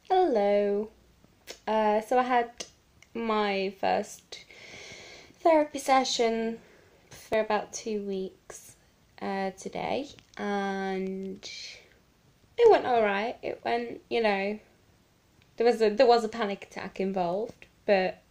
Hello. So I had my first therapy session for about 2 weeks today, and it went all right. It went, there was a panic attack involved, but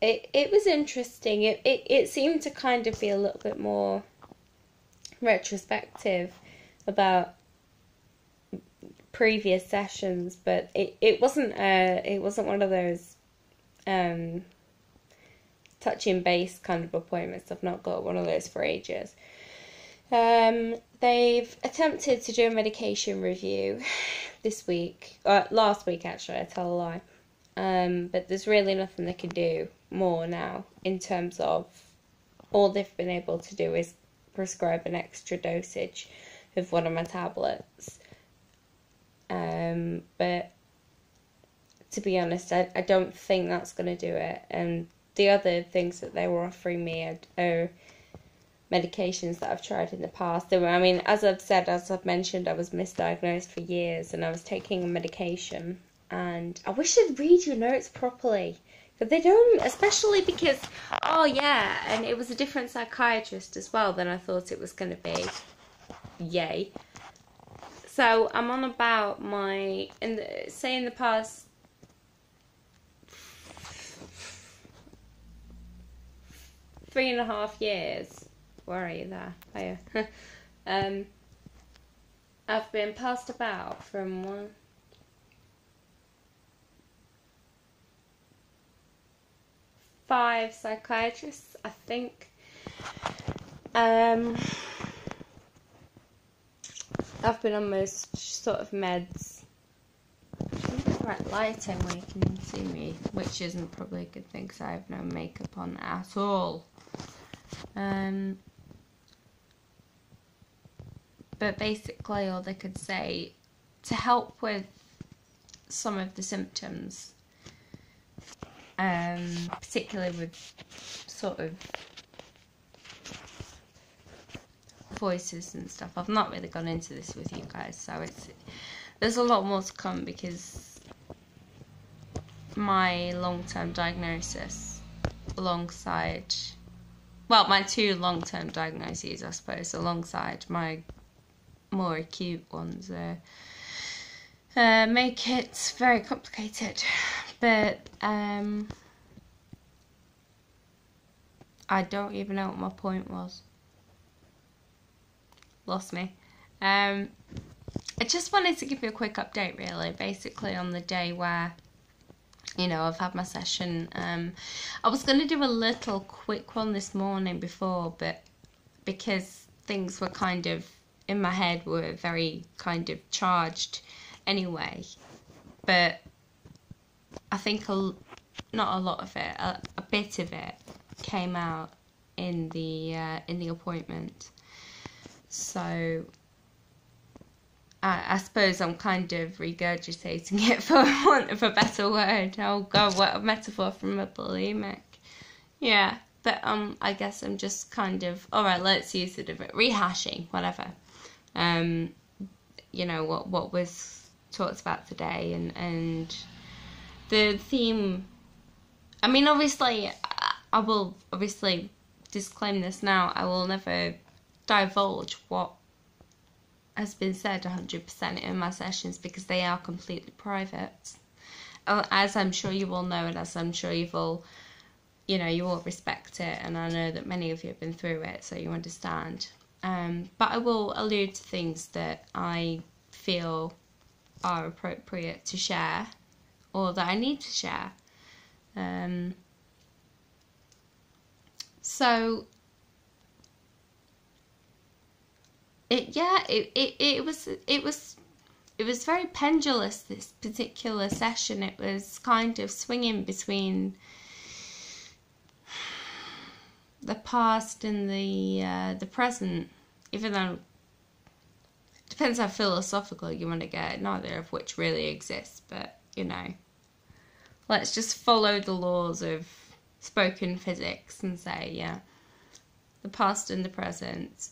it was interesting. It seemed to kind of be a little bit more retrospective about previous sessions, but it wasn't one of those touching base kind of appointments. I've not got one of those for ages. They've attempted to do a medication review this week, last week actually, I tell a lie. But there's really nothing they can do more now in terms of all they've been able to do is prescribe an extra dosage of one of my tablets. But to be honest, I don't think that's going to do it. And the other things that they were offering me are medications that I've tried in the past. As I've mentioned, I was misdiagnosed for years and I was taking a medication. And I wish they'd read your notes properly. But they don't, especially because, and it was a different psychiatrist as well than I thought it was going to be. Yay. So I'm on about in the past 3.5 years. Where are you there? Hiya. I've been passed about from 5 psychiatrists, I think. I've been on most sort of meds. I'm the right lighting where you can see me, which isn't probably a good thing because I have no makeup on at all. But basically all they could say to help with some of the symptoms, particularly with sort of voices and stuff. I've not really gone into this with you guys, so there's a lot more to come because my long-term diagnosis alongside, my 2 long-term diagnoses, I suppose, alongside my more acute ones make it very complicated. But I don't even know what my point was. Lost me. I just wanted to give you a quick update, really, basically on the day where, I've had my session. I was going to do a little quick one this morning before, but because things were kind of, in my head, were very kind of charged anyway. But I think not a lot of it, a bit of it came out in the appointment. So I suppose I'm kind of regurgitating it, for want of a better word. Oh God, what a metaphor from a bulimic. Yeah, but I guess I'm just kind of, alright, let's use it a bit, rehashing, whatever. What was talked about today, and the theme. Obviously, I will obviously disclaim this now. I will never divulge what has been said 100% in my sessions because they are completely private, as I'm sure you all know, and as I'm sure you all respect it, and I know that many of you have been through it, so you understand. But I will allude to things that I feel are appropriate to share or that I need to share. So it was very pendulous, this particular session. It was kind of swinging between the past and the present, even though it depends how philosophical you want to get, neither of which really exists, but let's just follow the laws of spoken physics and say, the past and the present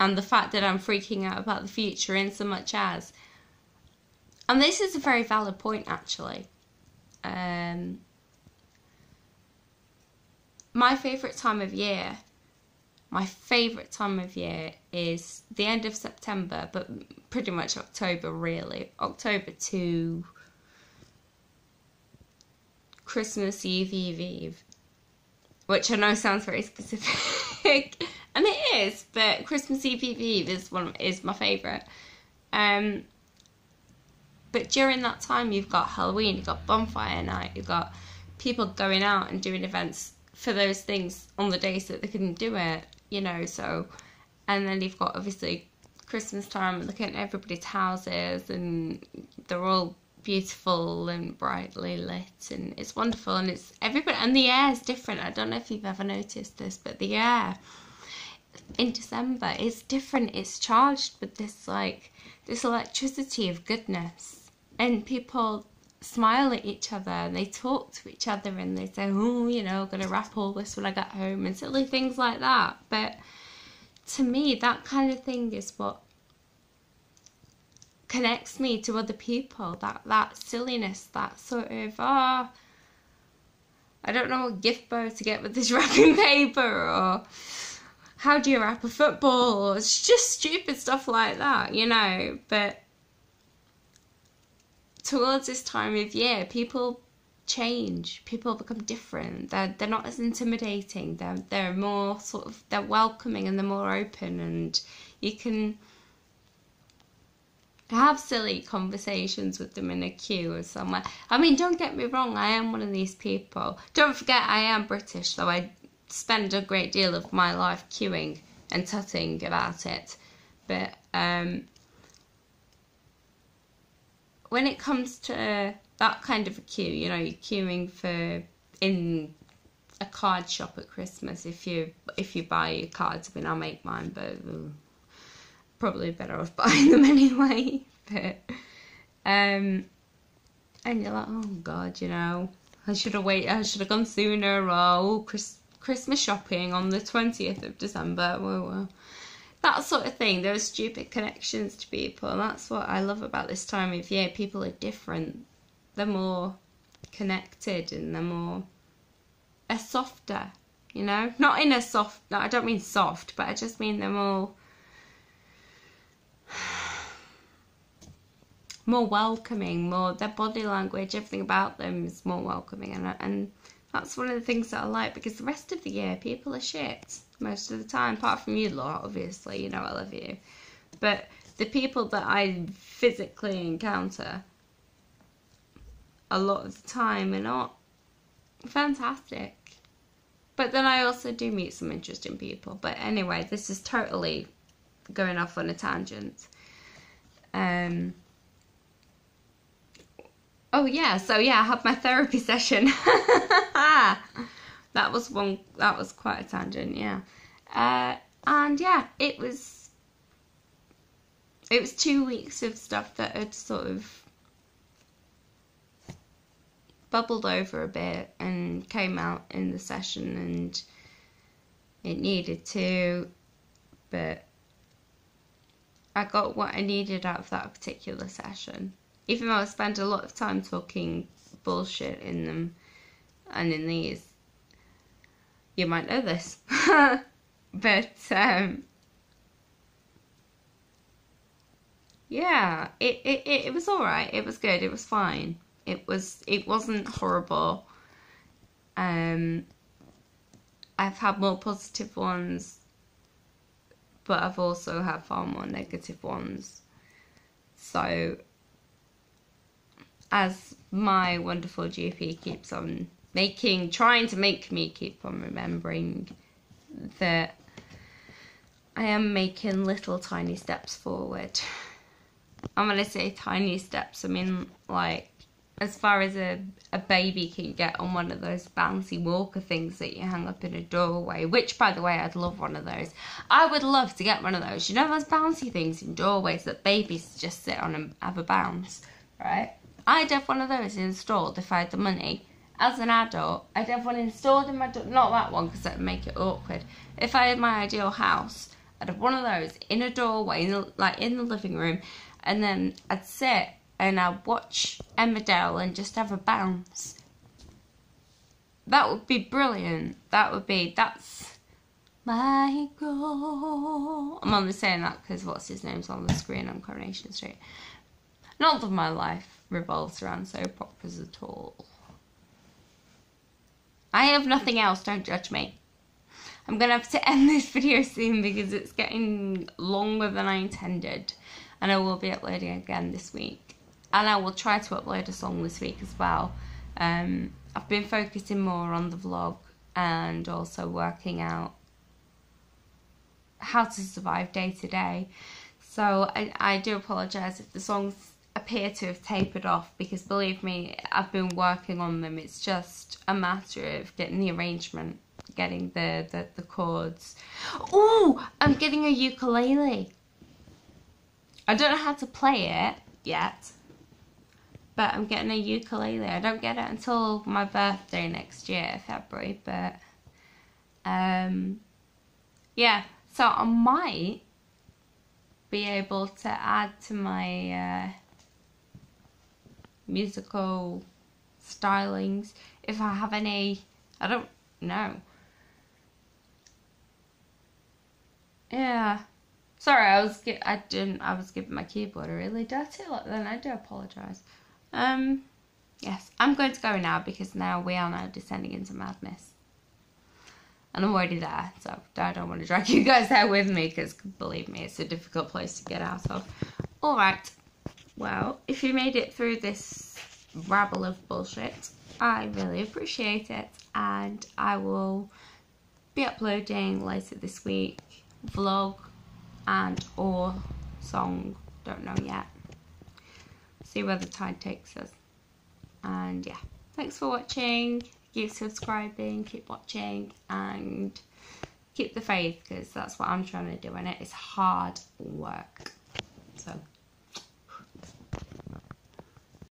and the fact that I'm freaking out about the future in so much as, and this is a very valid point actually, my favourite time of year is the end of September, but pretty much October really. October to Christmas Eve, which I know sounds very specific, and it is, but Christmas Eve is my favourite. But during that time you've got Halloween, you've got bonfire night, you've got people going out and doing events for those things on the days that they couldn't do it, you know, so, and then you've got obviously Christmas time and looking at everybody's houses and they're all beautiful and brightly lit and it's wonderful, and it's everybody, and the air is different. I don't know if you've ever noticed this, but the air in December is different. It's charged with this electricity of goodness, and people smile at each other and they talk to each other and they say, oh, you know, I'm gonna wrap all this when I get home, and silly things like that. But to me, that kind of thing is what connects me to other people. That silliness, that sort of, I don't know what gift bow to get with this wrapping paper, or how do you wrap a football, or it's just stupid stuff like that, you know. But towards this time of year, people change, people become different. They're not as intimidating, they're more sort of, they're welcoming and they're more open, and you can have silly conversations with them in a queue or somewhere. I mean, don't get me wrong, I am one of these people. Don't forget I am British, though I spend a great deal of my life queuing and tutting about it. But when it comes to that kind of a queue, you know, you're queuing for in a card shop at Christmas. If you buy your cards, I mean, I'll make mine, but probably better off buying them anyway. But and you're like, oh God, you know, I should have gone sooner, or oh, Christmas shopping on the 20th of December. Well, that sort of thing. Those stupid connections to people, and that's what I love about this time of year. People are different. They're more connected and they're softer, you know? Not in a soft, no, I don't mean soft, but I just mean they're more welcoming, their body language, everything about them is more welcoming, and that's one of the things that I like, because the rest of the year people are shit most of the time, apart from you lot, obviously, you know I love you, but the people that I physically encounter a lot of the time are not fantastic. But then I also do meet some interesting people. But anyway, this is totally going off on a tangent. Oh yeah, so yeah, I had my therapy session. That was quite a tangent, yeah. And yeah, it was 2 weeks of stuff that had sort of bubbled over a bit and came out in the session, and it needed to, but I got what I needed out of that particular session. Even though I spent a lot of time talking bullshit in them, and in these, you might know this, but yeah, it was alright, it was good, it was fine. It wasn't horrible. I've had more positive ones, but I've also had far more negative ones. So, as my wonderful GP keeps on trying to make me keep on remembering, that I am making little tiny steps forward. I'm going to say tiny steps, I mean like as far as a baby can get on one of those bouncy walker things that you hang up in a doorway, which, by the way, I'd love one of those. I would love to get one of those. You know those bouncy things in doorways that babies just sit on and have a bounce, right? I'd have one of those installed if I had the money. As an adult, I'd have one installed in my door. Not that one, because that would make it awkward. If I had my ideal house, I'd have one of those in a doorway, like in the living room, and then I'd sit and I'd watch Emmerdale and just have a bounce. That would be brilliant. That's my goal. I'm only saying that because what's his name's on the screen on Coronation Street. Not that my life revolves around soap operas at all. I have nothing else, don't judge me. I'm going to have to end this video soon because it's getting longer than I intended. And I will be uploading again this week. And I will try to upload a song this week as well. I've been focusing more on the vlog and also working out how to survive day to day. So I do apologise if the songs appear to have tapered off, because believe me, I've been working on them. It's just a matter of getting the arrangement, getting the chords. Oh, I'm getting a ukulele. I don't know how to play it yet, but I'm getting a ukulele. I don't get it until my birthday next year, February, but yeah, so I might be able to add to my musical stylings if I have any. I don't know. Yeah, sorry, I was giving my keyboard a really dirty look then. I do apologise. Yes, I'm going to go now because now we are now descending into madness. And I'm already there, so I don't want to drag you guys there with me because, believe me, it's a difficult place to get out of. Alright, well, if you made it through this rabble of bullshit, I really appreciate it. And I will be uploading later this week, vlog and or song, don't know yet. See where the tide takes us. And yeah, thanks for watching. Keep subscribing, keep watching, and keep the faith, because that's what I'm trying to do, and it is hard work. So